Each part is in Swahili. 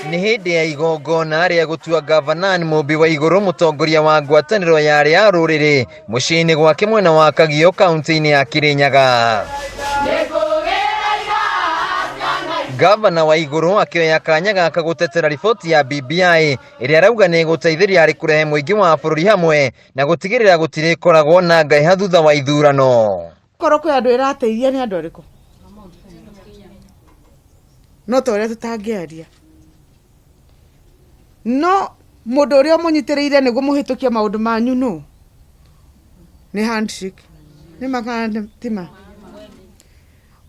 Nĩ hĩndĩ ya igongona rĩa gũtua Ngabana Anne Mumbi Waiguru mutongoria wa ngwataniro ya rũrĩrĩ mũciĩ-inĩ gwake mwena wa Kagio kaunti-inĩ ya Kirinyaga. Ngabana Waiguru akĩoya kanya gaka gũtetera riboti ya BBI ĩrĩa arauga nĩ gũteithĩria harĩ kũrehe mũingĩ wa bũrũri hamwe na gũtigĩrĩra gũtirĩkoragwo na ngahĩha thutha wa ithurano. Korwo kwĩ andũ ĩrateithia nĩ andũ arĩkũ? No ta ũrĩa tũtangĩaria. No mũndũ ũrĩa mũnyitĩrĩire nĩguo mũhĩtũkia maũndũ manyu no nĩ handshake nĩ makana tima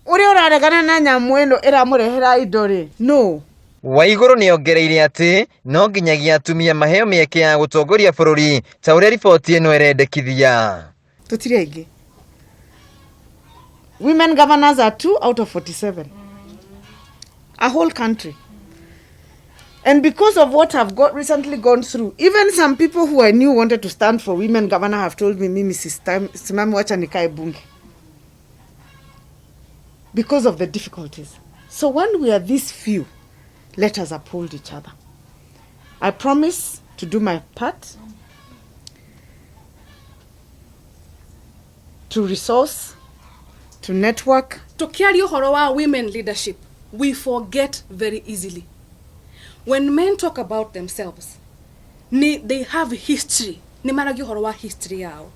ũrĩa ũraregana na nyamũ ĩno ĩramũrehera indo rĩ no. Waiguru nĩongereire atĩ no nginyagia atumia maheo mĩeke ya gũtongoria bũrũri ta ũrĩa riboti ĩno ĩrendekithia. Tũtirĩ aingĩ. Women governors are 2 out of 47. A whole country. And because of what I've recently gone through, even some people who I knew wanted to stand for women governor have told me, Mimi, simami wacha nikae bunge. Because of the difficulties. So when we are this few, let us uphold each other. I promise to do my part, to resource, to network. To carry uhoro wa women leadership, we forget very easily. When men talk about themselves, they have history. Ni maragi uhoro wa history yao.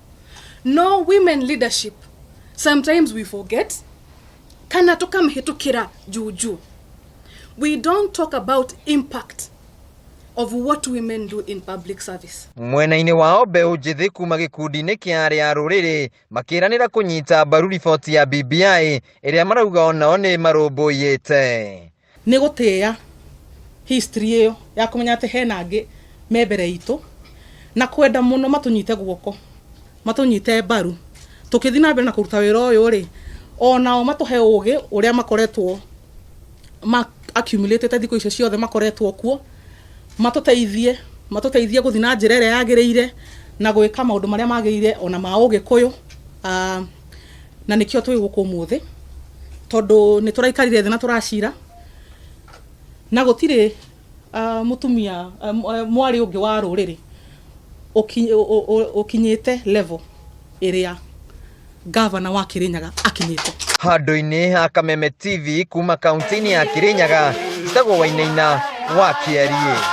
No women leadership, sometimes we forget. Kana toka mhetukira juju. We don't talk about impact of what women do in public service. Mwena-inĩ wao mbeũ njĩthĩ kuma gĩkundi-inĩ kĩa rũrĩrĩ makĩranĩra kũnyita mbaru riboti ya BBI ĩrĩa marauga onao nĩ marũmbũiyĩte. Nĩ gũtĩa history ĩyo ya kũmenya atĩ hena angĩ me mbere itũ na kwenda mũno matũnyite guoko matũnyite mbaru tũkĩthiĩ na mbere na kũruta wĩra ũyũ rĩ onao matũhe ũgĩ ũrĩa makoretwo accumulated thikũ icio ciothe makoretwo kuo matũteithie gũthiĩ na njĩra ĩrĩa yagĩrĩire na gwĩka maũndũ marĩa magĩrĩire ona ma ũgĩkũyũ na nĩkĩo twĩ gũkũ ũmũthĩ tondũ nĩ tũraikarire thĩ na tũracira na gũtirĩ mutumia mwari ũngĩ wa rũrĩrĩ ũkinyĩte level ĩrĩa Gavana wa Kirinyaga akinyĩte. Handũ-inĩ ha Kameme TV kuma kaunti-inĩ ya Kirinyaga, Wainaina wa Kiarie.